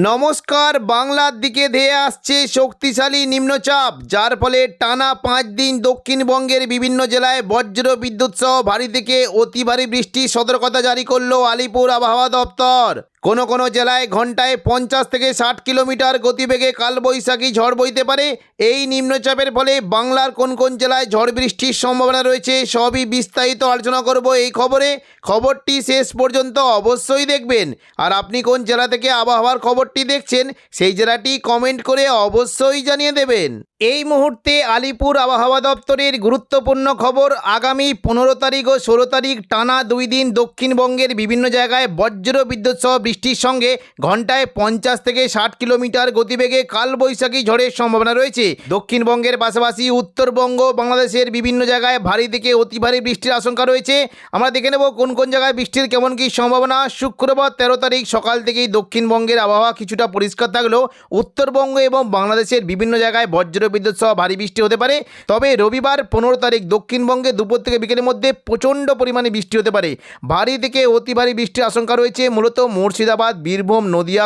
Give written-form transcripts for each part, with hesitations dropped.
নমস্কার। বাংলার দিকে ধেয়ে আসছে শক্তিশালী নিম্নচাপ, যার ফলে টানা 5 দিন দক্ষিণবঙ্গের বিভিন্ন জেলায় বজ্র বিদ্যুৎ সহ ভারী থেকে অতি ভারী বৃষ্টির সতর্কতা জারি করল আলিপুর আবহাওয়া দপ্তর। কোনো কোনো জেলায় ঘন্টায় 50 থেকে 60 কিলোমিটার গতিবেগে কালবৈশাখী ঝড় বইতে পারে। এই নিম্নচাপের ফলে বাংলার কোন কোন জেলায় ঝড় বৃষ্টির সম্ভাবনা রয়েছে সবই বিস্তারিত আলোচনা করব এই খবরে। খবরটি শেষ পর্যন্ত অবশ্যই দেখবেন। আর আপনি কোন জেলা থেকে আবহাওয়ার খবরটি দেখছেন সেই জেলাটি কমেন্ট করে অবশ্যই জানিয়ে দেবেন। এই মুহূর্তে আলিপুর আবহাওয়া দপ্তরের গুরুত্বপূর্ণ খবর। আগামী 15 তারিখ ও 16 তারিখ টানা 2 দিন দক্ষিণবঙ্গের বিভিন্ন জায়গায় বজ্র বিদ্যুৎ সহ বৃষ্টির সঙ্গে ঘন্টায় 50 থেকে 60 কিলোমিটার গতিবেগে কালবৈশাখী ঝড়ের সম্ভাবনা রয়েছে। দক্ষিণবঙ্গের পাশাপাশি উত্তরবঙ্গ বাংলাদেশের বিভিন্ন জায়গায় ভারী থেকে অতি ভারী বৃষ্টির আশঙ্কা রয়েছে। আমরা দেখে নেব কোন কোন জায়গায় বৃষ্টির কেমন কী সম্ভাবনা। শুক্রবার 13 তারিখ সকাল থেকেই দক্ষিণবঙ্গের আবহাওয়া কিছুটা পরিষ্কার থাকলেও উত্তরবঙ্গ এবং বাংলাদেশের বিভিন্ন জায়গায় বজ্র বিদ্যুৎ সহ ভারী বৃষ্টি হতে পারে। তবে রবিবার 15 তারিখ দক্ষিণবঙ্গে দুপুর থেকে বিকেলের মধ্যে প্রচণ্ড পরিমাণে বৃষ্টি হতে পারে। ভারী থেকে অতি ভারী বৃষ্টির আশঙ্কা রয়েছে মূলত মুর্শিদাবাদ, বীরভূম, নদিয়া,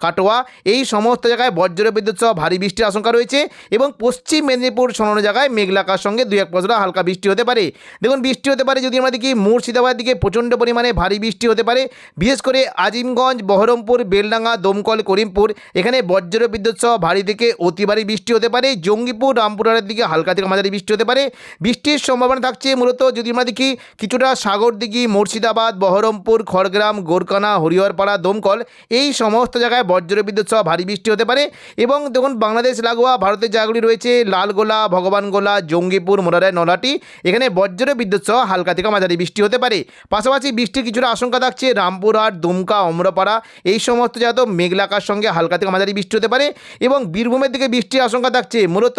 কাটোয়া এই সমস্ত জায়গায় বজ্র বিদ্যুৎ সহ ভারী বৃষ্টির আশঙ্কা রয়েছে। এবং পশ্চিম মেদিনীপুর সোনানো জায়গায় মেঘলা আকাশ সঙ্গে 2-1 পশলা হালকা বৃষ্টি হতে পারে। দেখুন বৃষ্টি হতে পারে যদি আমরা দেখি মুর্শিদাবাদ দিকে প্রচণ্ড পরিমাণে ভারী বৃষ্টি হতে পারে, বিশেষ করে আজিমগঞ্জ, বহরমপুর, বেলডাঙ্গা, দমকল, করিমপুর এখানে বজ্র বিদ্যুৎ সহ ভারী থেকে অতি ভারী বৃষ্টি হতে পারে। জঙ্গিপুর, রামপুরহাটের দিকে হালকা থেকে মাঝারি বৃষ্টি হতে পারে। বৃষ্টির সম্ভাবনা থাকছে মূলত যদি আমরা দেখি কিছুটা সাগরদিঘি, মুর্শিদাবাদ, বহরমপুর, খড়গ্রাম, গোরকানা, হরিহরপাড়া, দমকল এই সমস্ত জায়গায় বজ্র বিদ্যুৎ সহ ভারী বৃষ্টি হতে পারে। এবং দেখুন বাংলাদেশ লাগোয়া ভারতের জায়গাগুলি রয়েছে লালগোলা, ভগবানগোলা, জঙ্গিপুর, মোরারায়, নলাটি এখানে বজ্র বিদ্যুৎ সহ হালকা থেকে মাঝারি বৃষ্টি হতে পারে। পাশাপাশি বৃষ্টির কিছুটা আশঙ্কা থাকছে রামপুরহাট, দুমকা, অমরপাড়া এই সমস্ত জায়গায় মেঘলা আকাশ সঙ্গে হালকা থেকে মাঝারি বৃষ্টি হতে পারে। এবং বীরভূমের দিকে বৃষ্টির আশঙ্কা থাকছে মূলত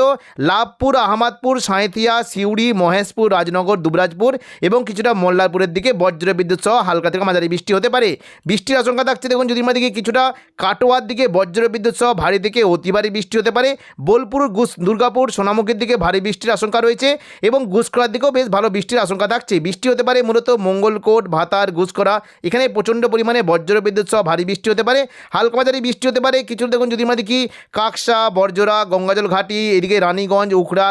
লাভপুর, আহমদপুর, সাঁইথিয়া, সিউড়ি, মহেশপুর, রাজনগর, দুবরাজপুর এবং কিছুটা মোল্লারপুরের দিকে বজ্র বিদ্যুৎ সহ হালকা থেকে মাঝারি বৃষ্টি হতে পারে। বৃষ্টির আশঙ্কা থাকছে দেখুন যদি আমরা দেখি কিছুটা কাটোয়ার দিকে বজ্র বিদ্যুৎ সহ ভারী থেকে অতি ভারী বৃষ্টি হতে পারে। বোলপুর, দুর্গাপুর, সোনামুখীর দিকে ভারী বৃষ্টির আশঙ্কা রয়েছে এবং ঘুষকরার দিকেও বেশ ভালো বৃষ্টির আশঙ্কা থাকছে। বৃষ্টি হতে পারে মূলত মঙ্গলকোট, ভাতার, ঘুষকরা এখানে প্রচণ্ড পরিমাণে বজ্র বিদ্যুৎ সহ ভারী বৃষ্টি হতে পারে। হালকা মাঝারি বৃষ্টি হতে পারে কিছু দেখুন যদি আমরা দেখি কাকসা, বরজোড়া, গঙ্গাজল ঘাটি এদিকে রানীগঞ্জ, উখড়া,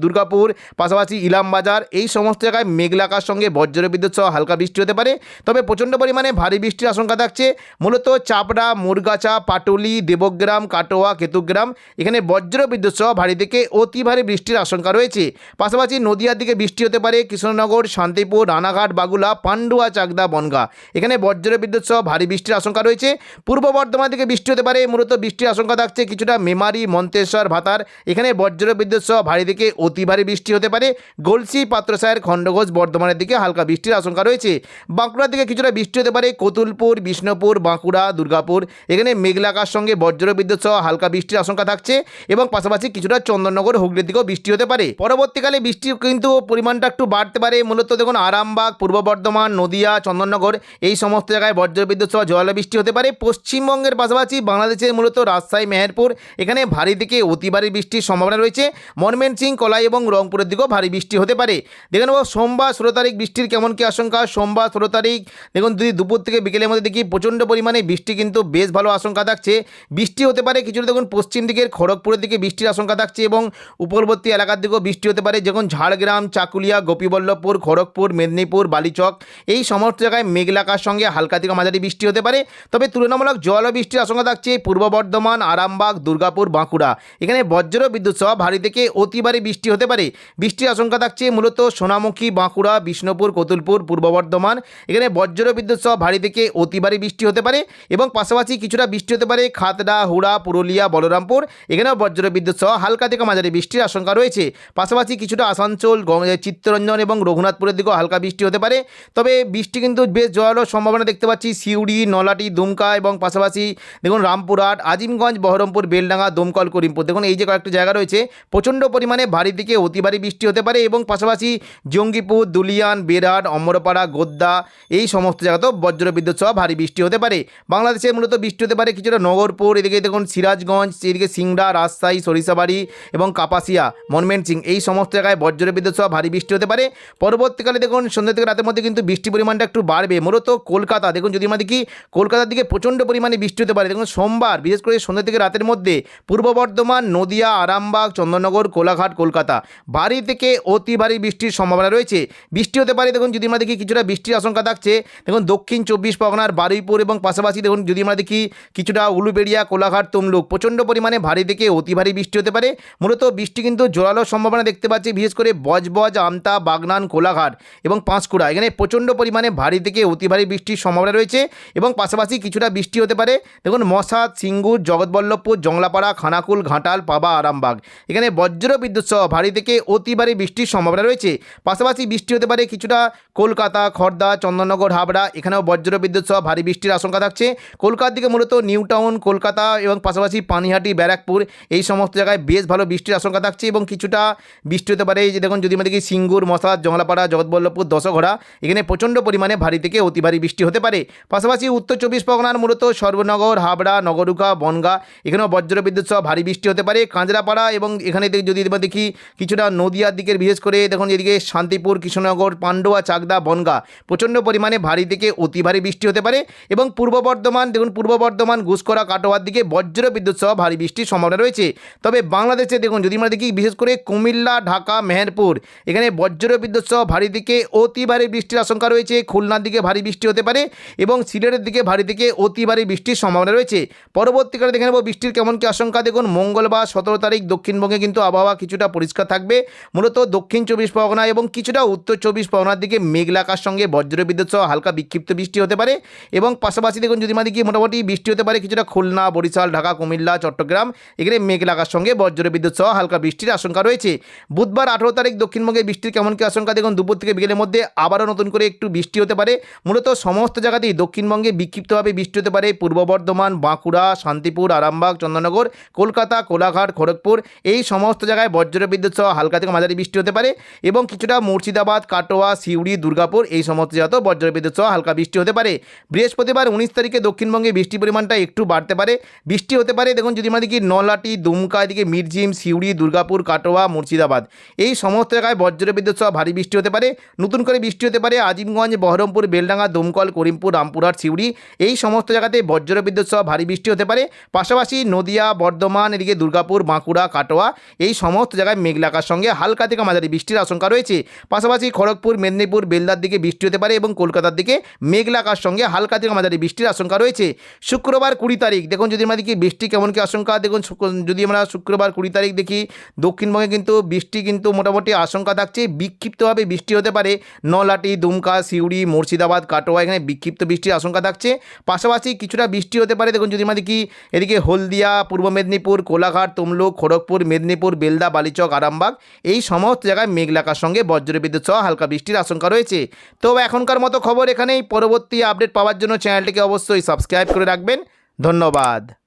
দুর্গাপুর পাশাপাশি ইলামবাজার এই সমস্ত জায়গায় মেঘলা আকাশ সঙ্গে বজ্র বিদ্যুৎ সহ হালকা বৃষ্টি হতে পারে। তবে প্রচণ্ড পরিমাণে ভারী বৃষ্টির আশঙ্কা থাকছে মূলত চাপড়া, মুরগাছা, পাটুলি, দেবগ্রাম, কাটোয়া, কেতুগ্রাম এখানে বজ্র বিদ্যুৎ সহ ভারী থেকে অতি ভারী বৃষ্টির আশঙ্কা রয়েছে। পাশাপাশি নদিয়ার দিকে বৃষ্টি হতে পারে কৃষ্ণনগর, শান্তিপুর, রানাঘাট, বাগুলা, পান্ডুয়া, চাকদা, বনগাঁ এখানে বজ্র বিদ্যুৎ সহ ভারী বৃষ্টির আশঙ্কা রয়েছে। পূর্ব বর্ধমান থেকে বৃষ্টি হতে পারে মূলত বৃষ্টির আশঙ্কা থাকছে কিছুটা মেমারি, মন্তেশ্বর, ভাতার এখানে বজ্র বিদ্যুৎ সহ ভারী থেকে অতি ভারী বৃষ্টি হতে পারে। গলসি, পাত্রসায়ের, খণ্ডঘোষ, বর্ধমানের দিকে হালকা বৃষ্টির আশঙ্কা রয়েছে। বাঁকুড়ার দিকে কিছুটা বৃষ্টি হতে পারে কতুলপুর, বিষ্ণুপুর, বাঁকুড়া, দুর্গাপুর এখানে মেঘলা আকাশ সঙ্গে বজ্র বিদ্যুৎ সহ হালকা বৃষ্টির আশঙ্কা থাকছে এবং পাশাপাশি কিছুটা চন্দননগর, হুগলির দিকেও বৃষ্টি হতে পারে। পরবর্তীকালে বৃষ্টির কিন্তু পরিমাণটা একটু বাড়তে পারে মূলত দেখুন আরামবাগ, পূর্ব বর্ধমান, নদিয়া, চন্দননগর এই সমস্ত জায়গায় বজ্র বিদ্যুৎ সহ জোরালো বৃষ্টি হতে পারে। পশ্চিমবঙ্গের পাশাপাশি বাংলাদেশের মূলত রাজশাহী, মেহেরপুর এখানে ভারী থেকে অতি ভারী বৃষ্টির সম্ভাবনা রয়েছে। ময়মনসিংহ, কলাই এবং রংপুরের দিকেও ভারী বৃষ্টি হতে পারে। দেখে নেব সোমবার 16 তারিখ বৃষ্টির কেমন কী আশঙ্কা। সোমবার 16 তারিখ দেখুন যদি দুপুর থেকে বিকেলের মধ্যে দেখি প্রচণ্ড পরিমাণে বৃষ্টি কিন্তু বেশ ভালো আশঙ্কা থাকছে। বৃষ্টি হতে পারে কিছুটা দেখুন পশ্চিম দিকের খড়গপুরের দিকে বৃষ্টির আশঙ্কা থাকছে এবং উপরবর্তী এলাকার দিকেও বৃষ্টি হতে পারে যেমন ঝাড়গ্রাম, চাকুলিয়া, গোপীবল্লভপুর, খড়গপুর, মেদিনীপুর, বালিচক এই সমস্ত জায়গায় মেঘলা আকাশ সঙ্গে হালকা থেকে মাঝারি বৃষ্টি হতে পারে। তবে তুলনামূলক জল বৃষ্টির আশঙ্কা থাকছে পূর্ব বর্ধমান, আরামবাগ, দুর্গাপুর, বাঁকুড়া এখানে বজ্র বিদ্যুৎ সহ ভারী থেকে অতি ভারী বৃষ্টি হতে পারে। বৃষ্টির আশঙ্কা থাকছে মূলত সোনামুখী, বাঁকুড়া, বিষ্ণুপুর, কতুলপুর, পূর্ব বর্ধমান এখানে বজ্র বিদ্যুৎ সহ ভারী থেকে অতি ভারী বৃষ্টি হতে পারে এবং পাশাপাশি কিছুটা বৃষ্টি হতে পারে খাতড়া, হুড়া, পুরুলিয়া, বলরামপুর এখানেও বজ্র বিদ্যুৎ সহ হালকা থেকে মাঝারি বৃষ্টির আশঙ্কা রয়েছে। পাশাপাশি কিছুটা আসানসোল, চিত্তরঞ্জন এবং রঘুনাথপুরের দিকেও হালকা বৃষ্টি হতে পারে। তবে বৃষ্টি কিন্তু বেশ জোরালো সম্ভাবনা দেখতে পাচ্ছি সিউড়ি, নলাটি, দুমকা এবং পাশাপাশি দেখুন রামপুরহাট, আজিমগঞ্জ, বহরমপুর, বেলডাঙ্গা, দমকল, করিমপুর দেখুন এই যে কয়েকটি জায়গা রয়েছে প্রচণ্ড পরিমাণে ভারী থেকে অতি ভারী বৃষ্টি হতে পারে এবং পাশাপাশি জঙ্গিপুর, দুলিয়ান, বেড়াট, অম্বরপাড়া, গোদ্দা এই সমস্ত জায়গাতেও বজ্রবিদ্যুৎ সহ ভারী বৃষ্টি হতে পারে। বাংলাদেশে মূলত বৃষ্টি হতে পারে কিছুটা নগরপুর, এদিকে দেখুন সিরাজগঞ্জ, এদিকে সিংড়া, রাজশাহী, সরিষাবাড়ি এবং কাপাসিয়া, ময়মনসিংহ এই সমস্ত জায়গায় বজ্রবিদ্যুৎ সহ ভারী বৃষ্টি হতে পারে। পরবর্তীকালে দেখুন সন্ধ্যা থেকে রাতের মধ্যে কিন্তু বৃষ্টির পরিমাণটা একটু বাড়বে। মূলত কলকাতা দেখুন যদি আমরা দেখি কলকাতার দিকে প্রচণ্ড পরিমাণে বৃষ্টি হতে পারে। দেখুন সোমবার বিশেষ করে সন্ধ্যা থেকে রাতের মধ্যে পূর্ব বর্ধমান, নদিয়া, আরামবাগ, চন্দননগর, কোলাঘাট, কলকাতা ভারী থেকে অতি ভারী বৃষ্টির সম্ভাবনা রয়েছে। বৃষ্টি হতে পারে দেখুন যদি আমরা দেখি কিছুটা বৃষ্টির আশঙ্কা থাকছে দেখুন দক্ষিণ 24 পরগনার বারুইপুর এবং পাশাপাশি দেখুন যদি আমরা দেখি কিছুটা উলুবেড়িয়া, কোলাঘাট, তমলুক প্রচণ্ড পরিমাণে ভারী থেকে অতি ভারী বৃষ্টি হতে পারে। মূলত বৃষ্টি কিন্তু জোরালো সম্ভাবনা দেখতে পাচ্ছি বিশেষ করে বজবজ, আমতা, বাগনান, কোলাঘাট এবং পাঁশকুড়া এখানে প্রচণ্ড পরিমাণে ভারী থেকে অতি ভারী বৃষ্টির সম্ভাবনা রয়েছে এবং পাশাপাশি কিছুটা বৃষ্টি হতে পারে দেখুন মশাদ, সিঙ্গুর, জগৎবল্লভপুর, জংলাপাড়া, খানাকুল, ঘাটাল, পাবা, আরামবাগ এখানে বজ্র বিদ্যুৎ সহ ভারী থেকে অতি ভারী বৃষ্টির সম্ভাবনা রয়েছে। পাশাপাশি বৃষ্টি হতে পারে কিছুটা কলকাতা, খড়দা, চন্দননগর, হাবড়া এখানেও বজ্র বিদ্যুৎ সহ ভারী বৃষ্টির আশঙ্কা থাকছে। কলকাতার দিকে মূলত নিউ টাউন, কলকাতা এবং পাশাপাশি পানিহাটি, ব্যারাকপুর এই সমস্ত জায়গায় বেশ ভালো বৃষ্টির আশঙ্কা থাকছে এবং কিছুটা বৃষ্টি হতে পারে এই যে দেখুন যদি আমরা দেখি সিঙ্গুর, মশাদ, জংলাপাড়া, জগৎবল্লভপুর, দশঘড়া এখানে প্রচণ্ড পরিমাণে ভারী থেকে অতি ভারী বৃষ্টি হতে পারে। পাশাপাশি উত্তর 24 পরগনার মূলত সর্বনগর, হাবড়া, নগরুকা, বনগা এখানেও বজ্র বিদ্যুৎ সহ ভারী বৃষ্টি হতে পারে। কাঁচরাপাড়া এবং এখানে যদি আমরা দেখি কিছুটা নদিয়ার দিকের বিশেষ করে দেখুন এদিকে শান্তিপুর, কৃষ্ণনগর, পান্ডুয়া, চাকদা, বনগা প্রচণ্ড পরিমাণে ভারী থেকে অতি ভারী বৃষ্টি হতে পারে এবং পূর্ব বর্ধমান দেখুন পূর্ব বর্ধমান, ঘুষকরা, কাটোয়ার দিকে বজ্র বিদ্যুৎ সহ ভারী বৃষ্টির সম্ভাবনা রয়েছে। তবে বাংলাদেশে দেখুন যদি আমরা দেখি বিশেষ করে কুমিল্লা, ঢাকা, মেহেরপুর এখানে বজ্র বিদ্যুৎ সহ ভারী থেকে অতি ভারী বৃষ্টির আশঙ্কা রয়েছে। খুলনার দিকে ভারী বৃষ্টি হতে পারে এবং সিলেটের দিকে ভারী থেকে অতি ভারী বৃষ্টির সম্ভাবনা রয়েছে। পরবর্তীকালে দেখে নেব বৃষ্টির কেমন কি আশঙ্কা। দেখুন মঙ্গলবার 17 তারিখ দক্ষিণবঙ্গে কিন্তু আবহাওয়া কিছুটা পরিষ্কার থাকবে। মূলত দক্ষিণ 24 পরগনা এবং কিছুটা উত্তর 24 পরগনার দিকে মেঘলা আকাশ সঙ্গে বজ্র বিদ্যুৎ সহ হালকা বিক্ষিপ্ত বৃষ্টি হতে পারে এবং পাশাপাশি দেখুন যদি আমাদের কি মোটামুটি বৃষ্টি হতে পারে কিছুটা খুলনা, বরিশাল, ঢাকা, কুমিল্লা, চট্টগ্রাম এখানে মেঘলা আকাশ সঙ্গে বজ্র বিদ্যুৎ সহ হালকা বৃষ্টির আশঙ্কা রয়েছে। বুধবার 18 তারিখ দক্ষিণবঙ্গে বৃষ্টির কেমন কি আশঙ্কা। দেখুন দুপুর থেকে বিকেলের মধ্যে আবারও নতুন করে একটু বৃষ্টি হতে পারে। মূলত সমস্ত জায়গাতেই দক্ষিণবঙ্গে বিক্ষিপ্তভাবে বৃষ্টি হতে পারে। পূর্ব বর্ধমান, বাঁকুড়া, শান্তিপুর, আরামবাগ, চন্দননগর, কলকাতা, কোলাঘাট, খড়গপুর এই সমস্ত জায়গায় বজ্র বিদ্যুৎ সহ হালকা থেকে মাঝারি বৃষ্টি হতে পারে এবং কিছুটা মুর্শিদাবাদ, কাটোয়া, সিউড়ি, দুর্গাপুর এই সমস্ত জায়গাতেও বজ্র বিদ্যুৎ সহ হালকা বৃষ্টি হতে পারে। বৃহস্পতিবার 19 তারিখে দক্ষিণবঙ্গে বৃষ্টির পরিমাণটা একটু বাড়তে পারে। বৃষ্টি হতে পারে দেখুন যদি আমাদের কি নলাটি, দুমকা এদিকে মিরজিম, সিউড়ি, দুর্গাপুর, কাটোয়া, মুর্শিদাবাদ এই সমস্ত জায়গায় বজ্র বিদ্যুৎ সহ ভারী বৃষ্টি হতে পারে। নতুন করে বৃষ্টি হতে পারে আজিমগঞ্জ, বহরমপুর, বেলডাঙ্গা, দমকল, করিমপুর, রামপুরহাট, সিউড়ি এই সমস্ত জায়গাতে বজ্র বিদ্যুৎ সহ ভারী বৃষ্টি হতে পারে। পাশাপাশি নদিয়া, বর্ধমান এদিকে দুর্গাপুর, বাঁকুড়া, কাটোয়া এই সমস্ত জায়গায় মেঘলা আকাশের সঙ্গে হালকা থেকে মাঝারি বৃষ্টির আশঙ্কা রয়েছে। পাশাপাশি খড়গপুর, মেদিনীপুর, বেলদার দিকে বৃষ্টি হতে পারে এবং কলকাতার দিকে মেঘলা আকাশের সঙ্গে হালকা থেকে মাঝারি বৃষ্টির আশঙ্কা রয়েছে। শুক্রবার 20 তারিখ দেখুন যদি আমরা দেখি বৃষ্টি কেমন কি আশঙ্কা। দেখুন যদি আমরা শুক্রবার 20 তারিখ দেখি দক্ষিণবঙ্গে কিন্তু বৃষ্টি কিন্তু মোটামুটি আশঙ্কা থাকছে। বিক্ষিপ্তভাবে বৃষ্টি হতে পারে নলাটি, দুমকা, সিউড়ি, মুর্শিদাবাদ, কাটোয়া এখানে বিক্ষিপ্ত বৃষ্টির আশঙ্কা থাকছে। পাশাপাশি কিছুটা বৃষ্টি হতে পারে দেখুন যদি আমরা দেখি এদিকে হলদিয়া, পূর্ব মেদিনীপুর, কোলাঘাট, তমলুক, খড়গপুর, মেদিনীপুর, বেলদা, বালিচক, আরামবাগ এই সমস্ত জায়গায় মেঘলা আকাশের সঙ্গে বজ্র বিদ্যুৎ সহ হালকা বৃষ্টির আশঙ্কা রয়েছে। তো এখনকার মতো খবর এখানেই। পরবর্তী আপডেট পাওয়ার জন্য চ্যানেলটিকে অবশ্যই সাবস্ক্রাইব করে রাখবেন। ধন্যবাদ।